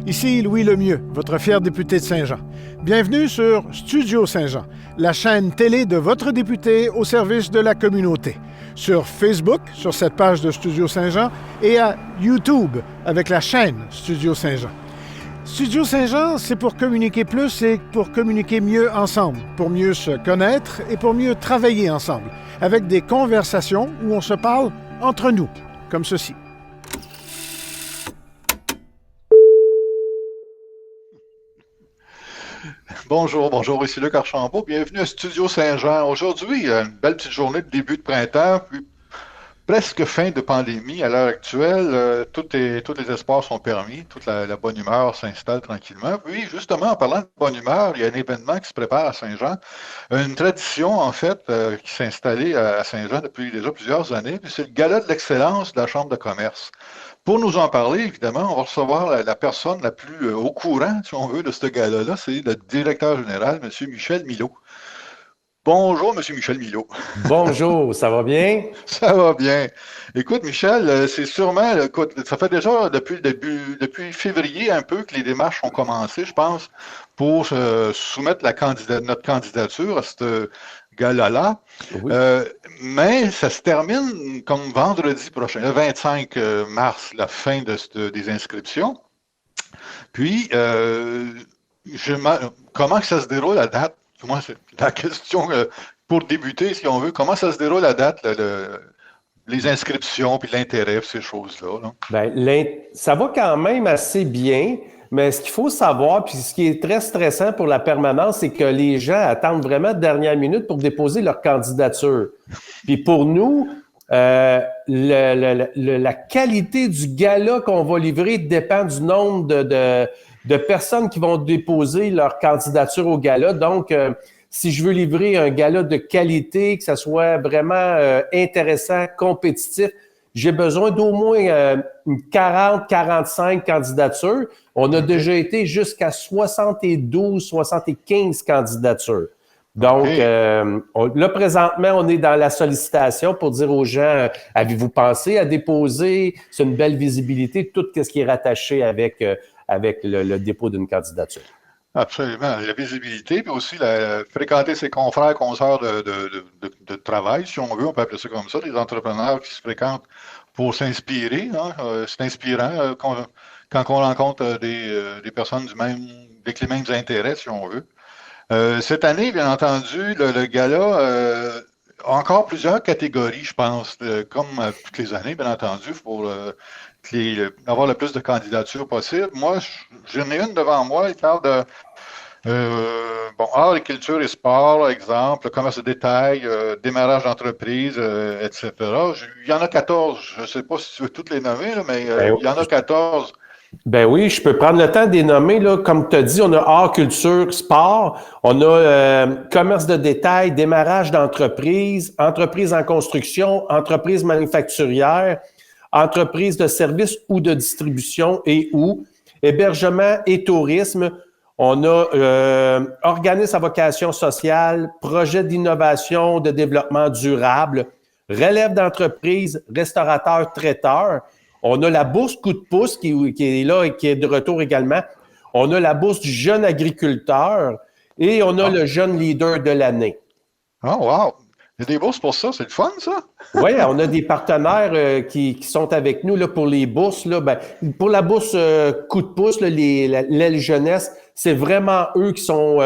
Ici Louis Lemieux, votre fier député de Saint-Jean. Bienvenue sur Studio Saint-Jean, la chaîne télé de votre député au service de la communauté. Sur Facebook, sur cette page de Studio Saint-Jean, et à YouTube avec la chaîne Studio Saint-Jean. Studio Saint-Jean, c'est pour communiquer plus et pour communiquer mieux ensemble, pour mieux se connaître et pour mieux travailler ensemble, avec des conversations où on se parle entre nous, comme ceci. Bonjour, ici Luc Archambault. Bienvenue à Studio Saint-Jean. Aujourd'hui, une belle petite journée de début de printemps, puis presque fin de pandémie à l'heure actuelle. Tous les espoirs sont permis, toute la bonne humeur s'installe tranquillement. Puis, justement, en parlant de bonne humeur, il y a un événement qui se prépare à Saint-Jean, une tradition, en fait, qui s'est installée à Saint-Jean depuis déjà plusieurs années, puis c'est le Gala de l'excellence de la Chambre de commerce. Pour nous en parler, évidemment, on va recevoir la personne la plus au courant, si on veut, de ce gala-là, c'est le directeur général, M. Michel Milot. Bonjour, M. Michel Milot. Bonjour, ça va bien? Ça va bien. Écoute, Michel, c'est sûrement, écoute, ça fait déjà depuis février un peu que les démarches ont commencé, je pense, pour soumettre notre candidature à ce gala-là. Oui. Mais ça se termine comme vendredi prochain, le 25 mars, la fin des inscriptions. Puis, comment que ça se déroule la date? Moi, c'est la question pour débuter, si on veut. Comment ça se déroule la date, les inscriptions, puis l'intérêt, puis ces choses-là? Là? Ben, ça va quand même assez bien, mais ce qu'il faut savoir, puis ce qui est très stressant pour la permanence, c'est que les gens attendent vraiment de dernière minute pour déposer leur candidature. Puis pour nous, la qualité du gala qu'on va livrer dépend du nombre de personnes qui vont déposer leur candidature au gala. Donc, si je veux livrer un gala de qualité, que ça soit vraiment intéressant, compétitif, j'ai besoin d'au moins 40-45 candidatures. On a déjà été jusqu'à 72-75 candidatures. Donc, là, présentement, on est dans la sollicitation pour dire aux gens, avez-vous pensé à déposer? C'est une belle visibilité, tout ce qui est rattaché avec le dépôt d'une candidature. Absolument. La visibilité, puis aussi fréquenter ses confrères, consoeurs de travail, si on veut, on peut appeler ça comme ça, des entrepreneurs qui se fréquentent pour s'inspirer. Hein. C'est inspirant quand on rencontre des personnes avec les mêmes intérêts, si on veut. Cette année, bien entendu, le gala a encore plusieurs catégories, je pense, comme toutes les années, bien entendu, pour avoir le plus de candidatures possible. Moi, j'en ai une devant moi, qui parle de art et culture et sport, exemple, commerce de détail, démarrage d'entreprise, etc. Il y en a 14. Je ne sais pas si tu veux toutes les nommer, là, mais il y en a 14. Ben oui, je peux prendre le temps de les nommer. Là. Comme tu as dit, on a art, culture, sport, on a commerce de détail, démarrage d'entreprise, entreprise en construction, entreprise manufacturière, entreprise de services ou de distribution et ou hébergement et tourisme. On a organisme à vocation sociale, projet d'innovation, de développement durable, relève d'entreprise, restaurateur, traiteur. On a la bourse coup de pouce qui est là et qui est de retour également. On a la bourse du jeune agriculteur et on a le jeune leader de l'année. Oh, wow! Il y a des bourses pour ça, c'est le fun, ça? Oui, on a des partenaires qui sont avec nous là, pour les bourses. Là, pour la bourse coup de pouce, là, l'aile jeunesse, c'est vraiment eux qui sont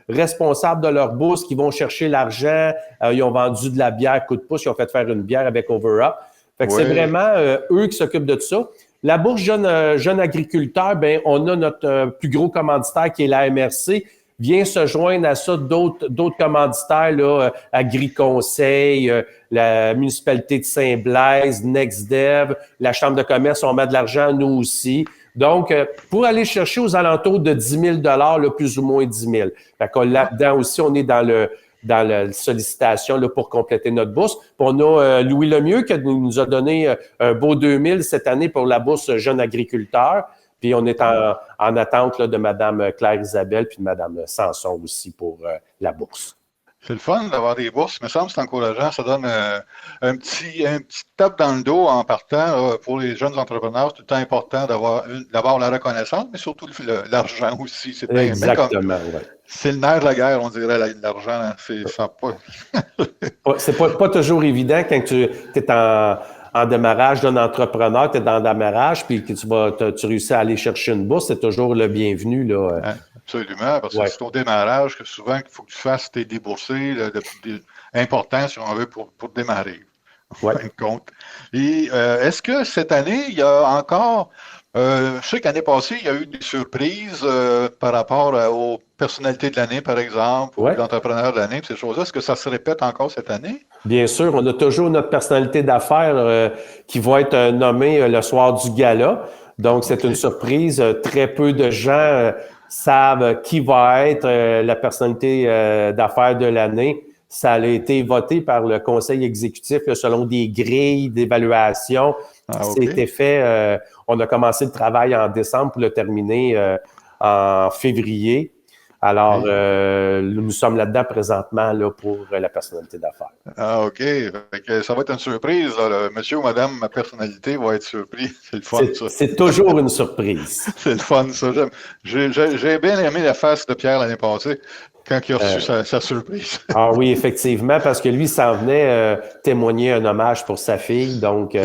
responsables de leur bourse, qui vont chercher l'argent. Ils ont vendu de la bière coup de pouce, ils ont fait faire une bière avec OverUp. Fait que c'est vraiment eux qui s'occupent de tout ça. La bourse jeune agriculteur, ben on a notre plus gros commanditaire qui est la MRC, vient se joindre à ça d'autres commanditaires, là, Agri-Conseil, la municipalité de Saint-Blaise, NextDev, la Chambre de commerce, on met de l'argent, nous aussi. Donc, pour aller chercher aux alentours de 10 000 là, plus ou moins 10 000. Fait que là-dedans aussi, on est dans la sollicitation là, pour compléter notre bourse. Puis on a Louis Lemieux qui nous a donné un beau 2000 cette année pour la bourse jeune agriculteur. Puis on est en attente là, de Mme Claire Isabelle puis de Mme Sanson aussi pour la bourse. C'est le fun d'avoir des bourses. Il me semble que c'est encourageant. Ça donne un petit tape dans le dos en partant. Pour les jeunes entrepreneurs, c'est tout le temps important d'avoir la reconnaissance, mais surtout l'argent aussi. C'est bien, Exactement, oui. c'est le nerf de la guerre, on dirait, l'argent. Hein. Ça pas. C'est pas toujours évident quand tu es en démarrage d'un entrepreneur, tu es dans le démarrage, puis que tu réussis à aller chercher une bourse, c'est toujours le bienvenu, là. Hein, absolument, parce que c'est au démarrage que souvent il faut que tu fasses tes déboursés importants, si on veut, pour démarrer. En fin de compte. Et est-ce que cette année, il y a encore, je sais qu'année passée, il y a eu des surprises par rapport aux personnalités de l'année, par exemple, ou l'entrepreneur de l'année, ces choses-là. Est-ce que ça se répète encore cette année? Bien sûr, on a toujours notre personnalité d'affaires qui va être nommée le soir du gala. Donc, c'est une surprise. Très peu de gens savent qui va être la personnalité d'affaires de l'année. Ça a été voté par le conseil exécutif là, selon des grilles d'évaluation. C'était fait. On a commencé le travail en décembre pour le terminer en février. Alors, nous sommes là-dedans présentement là, pour la personnalité d'affaires. Ah, OK. Ça va être une surprise. Là. Monsieur ou madame, ma personnalité va être surpris. C'est le fun, ça. C'est toujours une surprise. C'est le fun, ça. J'ai bien aimé la face de Pierre l'année passée quand il a reçu sa surprise. Ah oui, effectivement, parce que lui s'en venait témoigner un hommage pour sa fille. Donc,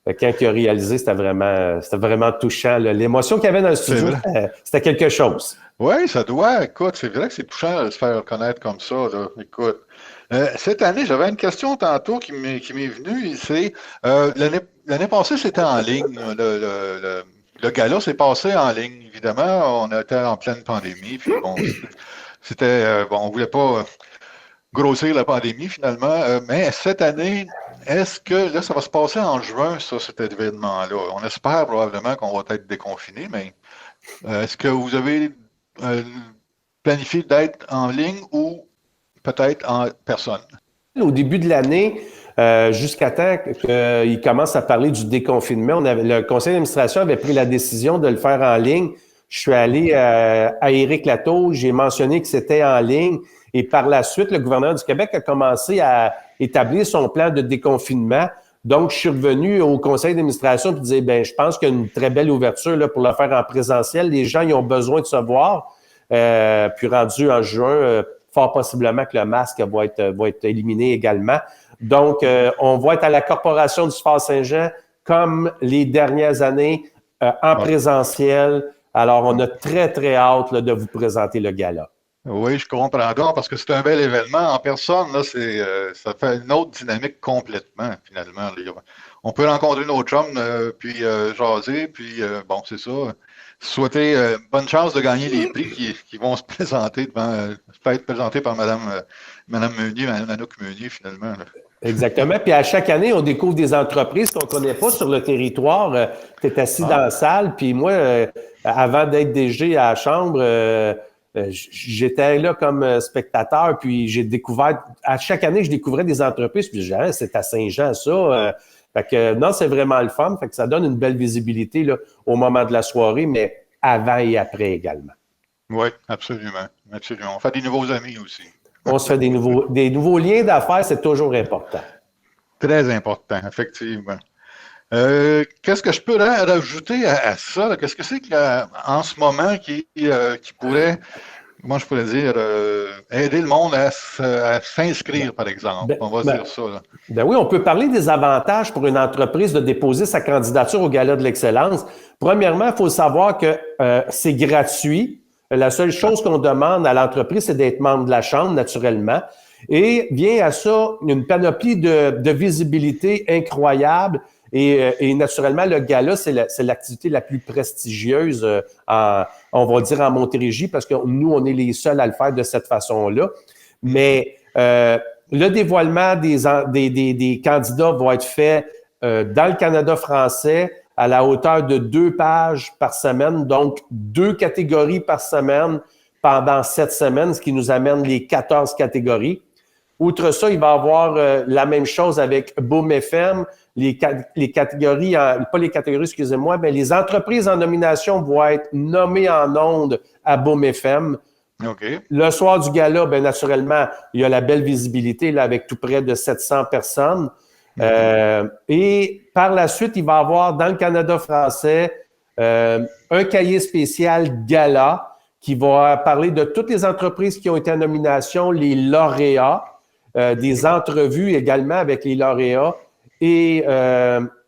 quand il a réalisé, c'était vraiment touchant. Là. L'émotion qu'il y avait dans le studio, c'était quelque chose. Oui, ça doit. Écoute, c'est vrai que c'est touchant de se faire connaître comme ça. Là. Écoute, cette année, j'avais une question tantôt qui m'est venue. C'est l'année passée, c'était en ligne. Le gala s'est passé en ligne, évidemment. On était en pleine pandémie. Puis bon, on voulait pas grossir la pandémie finalement. Mais cette année, est-ce que là, ça va se passer en juin, ça, cet événement-là? On espère probablement qu'on va être déconfiné, mais est-ce que vous avez planifié d'être en ligne ou peut-être en personne? Au début de l'année, jusqu'à temps qu'il commence à parler du déconfinement, le conseil d'administration avait pris la décision de le faire en ligne. Je suis allé à Éric Latour, j'ai mentionné que c'était en ligne et par la suite, le gouvernement du Québec a commencé à établir son plan de déconfinement. Donc, je suis revenu au conseil d'administration et disais, je pense qu'il y a une très belle ouverture là, pour le faire en présentiel. Les gens, ils ont besoin de se voir. Puis rendu en juin, fort possiblement que le masque va être éliminé également. Donc, on va être à la Corporation du Sport Saint-Jean comme les dernières années en présentiel. Alors, on a très, très hâte là, de vous présenter le gala. Oui, je comprends donc, parce que c'est un bel événement. En personne, là, ça fait une autre dynamique complètement, finalement. On peut rencontrer nos chums, puis jaser, puis bon, c'est ça. Souhaiter bonne chance de gagner les prix qui vont se présenter être présentés par Mme Meunier, Mme Anouk Meunier, finalement. Là. Exactement. Puis à chaque année, on découvre des entreprises qu'on ne connaît pas sur le territoire. Tu es assis dans la salle, puis moi, avant d'être DG à la Chambre, j'étais là comme spectateur, puis j'ai découvert, à chaque année, je découvrais des entreprises, puis je disais, c'est à Saint-Jean, ça. Fait que non, c'est vraiment le fun. Fait que ça donne une belle visibilité là, au moment de la soirée, mais avant et après également. Oui, absolument. Absolument. On fait des nouveaux amis aussi. On se fait des nouveaux liens d'affaires, c'est toujours important. Très important, effectivement. Qu'est-ce que je peux rajouter à ça? Qu'est-ce que c'est qu'en ce moment qui pourrait, comment je pourrais dire, aider le monde à s'inscrire, par exemple? On va dire ça. Là. Oui, on peut parler des avantages pour une entreprise de déposer sa candidature au Gala de l'Excellence. Premièrement, il faut savoir que c'est gratuit. La seule chose qu'on demande à l'entreprise, c'est d'être membre de la Chambre, naturellement. Et vient à ça une panoplie de visibilité incroyable. Et naturellement, le gala, c'est l'activité la plus prestigieuse, on va dire en Montérégie, parce que nous, on est les seuls à le faire de cette façon-là. Mais le dévoilement des candidats va être fait dans le Canada français à la hauteur de 2 pages par semaine, donc 2 catégories par semaine pendant 7 semaines, ce qui nous amène les 14 catégories. Outre ça, il va y avoir la même chose avec Boom FM. Les catégories, pas les catégories, excusez-moi, mais les entreprises en nomination vont être nommées en ondes à Boom FM. OK. Le soir du gala, bien naturellement, il y a la belle visibilité là, avec tout près de 700 personnes. Et par la suite, il va y avoir dans le Canada français un cahier spécial gala qui va parler de toutes les entreprises qui ont été en nomination, les lauréats, des entrevues également avec les lauréats. Et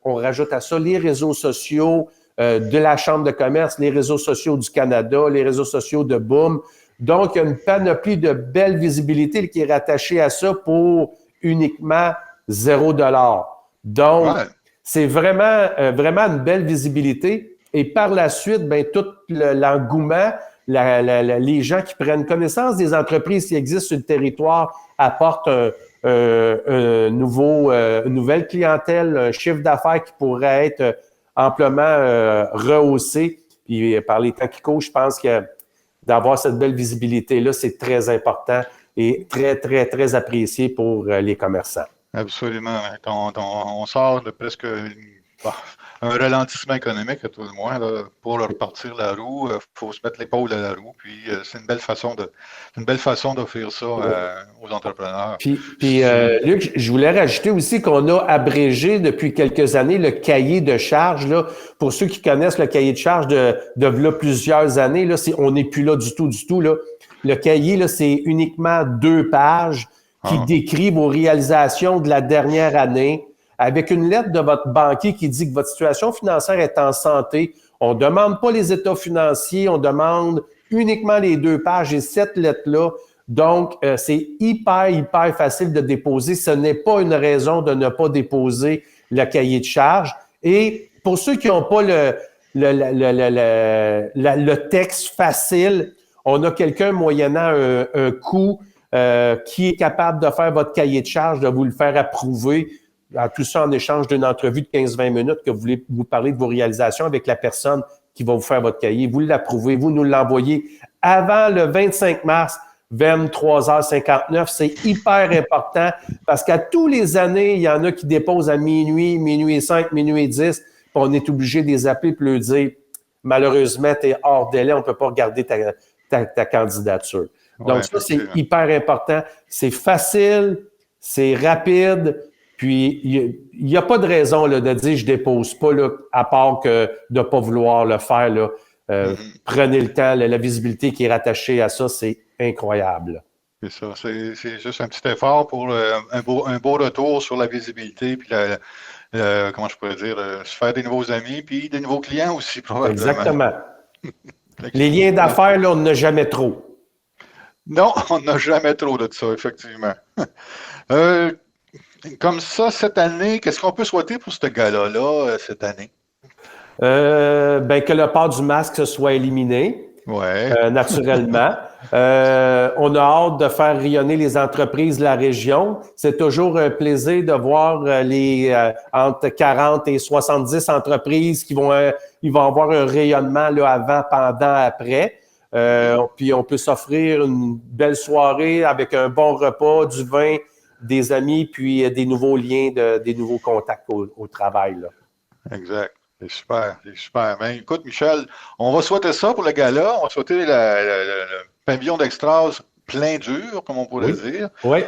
on rajoute à ça les réseaux sociaux de la Chambre de commerce, les réseaux sociaux du Canada, les réseaux sociaux de Boom. Donc, il y a une panoplie de belle visibilité qui est rattachée à ça pour uniquement 0$. Donc, c'est vraiment une belle visibilité. Et par la suite, ben tout l'engouement, les gens qui prennent connaissance des entreprises qui existent sur le territoire apportent une nouvelle clientèle, un chiffre d'affaires qui pourrait être amplement rehaussé. Puis par les temps qui courent, je pense que d'avoir cette belle visibilité-là, c'est très important et très, très, très apprécié pour les commerçants. Absolument. On sort de presque un ralentissement économique, à tout le moins. Là, pour repartir la roue, il faut se mettre l'épaule à la roue. Puis c'est une belle façon d'offrir ça aux entrepreneurs. Puis Luc, je voulais rajouter aussi qu'on a abrégé depuis quelques années le cahier de charges. Là, pour ceux qui connaissent le cahier de charges de là, plusieurs années, là, on n'est plus là du tout. Là. Le cahier, là, c'est uniquement 2 pages qui décrit vos réalisations de la dernière année avec une lettre de votre banquier qui dit que votre situation financière est en santé. On ne demande pas les états financiers, on demande uniquement les 2 pages et cette lettre-là. Donc, c'est hyper facile de déposer. Ce n'est pas une raison de ne pas déposer le cahier de charges. Et pour ceux qui n'ont pas le texte facile, on a quelqu'un moyennant un coût qui est capable de faire votre cahier de charges, de vous le faire approuver. Tout ça en échange d'une entrevue de 15-20 minutes que vous voulez vous parler de vos réalisations avec la personne qui va vous faire votre cahier. Vous l'approuvez, vous nous l'envoyez avant le 25 mars, 23h59. C'est hyper important parce qu'à tous les années, il y en a qui déposent à minuit 5, minuit 10, puis on est obligé de les appeler et leur dire « Malheureusement, tu es hors délai, on ne peut pas regarder ta candidature. » Donc ça, c'est hyper important. C'est facile, c'est rapide. Puis, il n'y a pas de raison là, de dire « je dépose pas », là, à part que de ne pas vouloir le faire. Là. Prenez le temps, la visibilité qui est rattachée à ça, c'est incroyable. C'est ça, c'est juste un petit effort pour un beau retour sur la visibilité, puis comment je pourrais dire, se faire des nouveaux amis, puis des nouveaux clients aussi, probablement. Exactement. Les liens d'affaires, là, on n'en a jamais trop. Non, on n'a jamais trop de ça, effectivement. Comme ça, cette année, qu'est-ce qu'on peut souhaiter pour ce gala-là, cette année? Que le port du masque soit éliminé, naturellement. On a hâte de faire rayonner les entreprises de la région. C'est toujours un plaisir de voir les entre 40 et 70 entreprises qui vont avoir un rayonnement là, avant, pendant, après. Puis on peut s'offrir une belle soirée avec un bon repas, du vin, des amis, puis des nouveaux liens, des nouveaux contacts au travail. Là. Exact. C'est super. Ben, écoute, Michel, on va souhaiter ça pour le gala. On va souhaiter le pavillon d'Extras plein dur, comme on pourrait dire. Oui.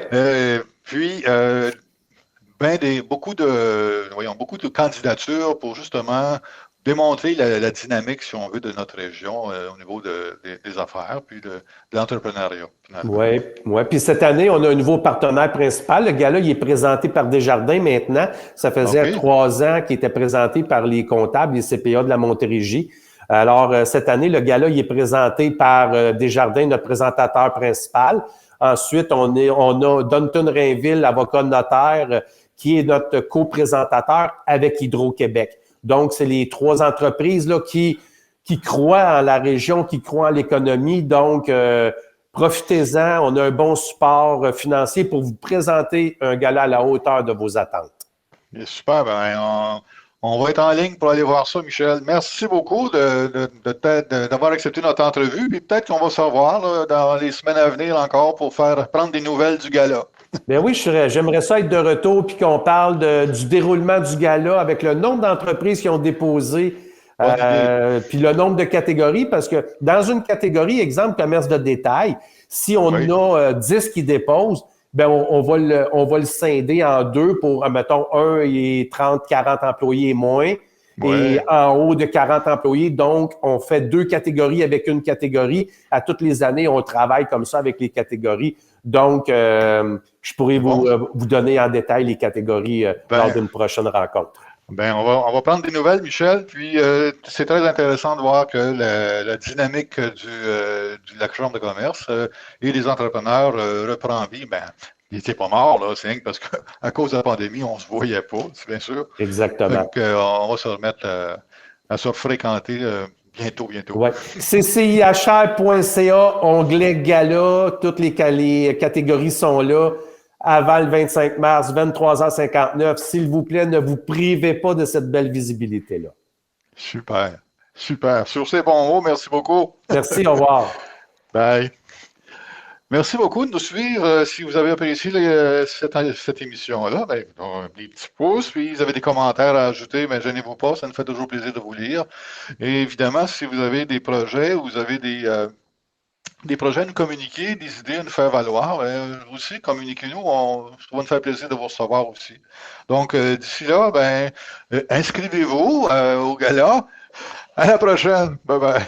Puis, beaucoup de candidatures pour justement démontrer la dynamique, si on veut, de notre région au niveau des affaires, puis de l'entrepreneuriat. Oui. Puis cette année, on a un nouveau partenaire principal. Le gala, il est présenté par Desjardins maintenant. Ça faisait 3 ans qu'il était présenté par les comptables, les CPA de la Montérégie. Alors, cette année, le gala, il est présenté par Desjardins, notre présentateur principal. Ensuite, on a Dunton Rainville, avocat notaire, qui est notre co-présentateur avec Hydro-Québec. Donc, c'est les 3 entreprises là, qui croient en la région, qui croient en l'économie. Donc, profitez-en. On a un bon support financier pour vous présenter un gala à la hauteur de vos attentes. Super. On va être en ligne pour aller voir ça, Michel. Merci beaucoup d'avoir accepté notre entrevue. Puis peut-être qu'on va se revoir là, dans les semaines à venir encore pour prendre des nouvelles du gala. Bien oui, j'aimerais ça être de retour puis qu'on parle du déroulement du gala avec le nombre d'entreprises qui ont déposé Bonne idée. Puis le nombre de catégories, parce que dans une catégorie, exemple, commerce de détail, si on Oui. a 10 qui déposent, ben on va le scinder en deux pour, mettons, un et 30, 40 employés et moins. Et Ouais. en haut de 40 employés, donc, on fait 2 catégories avec une catégorie. À toutes les années, on travaille comme ça avec les catégories. Donc, je pourrais C'est bon. vous donner en détail les catégories lors Ben, d'une prochaine rencontre. on va prendre des nouvelles, Michel. Puis, c'est très intéressant de voir que la dynamique de la Chambre de commerce et des entrepreneurs reprend vie. Ben, il n'était pas mort, là. C'est rien que parce qu'à cause de la pandémie, on ne se voyait pas, c'est bien sûr. Fait Exactement. que, on va se remettre à se fréquenter bientôt, bientôt. Ouais. ccihr.ca, onglet gala, toutes les catégories sont là. Avant le 25 mars, 23h59. S'il vous plaît, ne vous privez pas de cette belle visibilité-là. Super. Super. Sur ces bons mots, merci beaucoup. Merci, au revoir. Bye. Merci beaucoup de nous suivre. Si vous avez apprécié cette émission-là, ben, des petits pouces, puis vous avez des commentaires à ajouter, mais gênez-vous pas, ça nous fait toujours plaisir de vous lire. Et évidemment, si vous avez des projets, vous avez des projets à nous communiquer, des idées à nous faire valoir, aussi, communiquez-nous, ça va nous faire plaisir de vous recevoir aussi. Donc, d'ici là, ben, inscrivez-vous au gala. À la prochaine. Bye bye.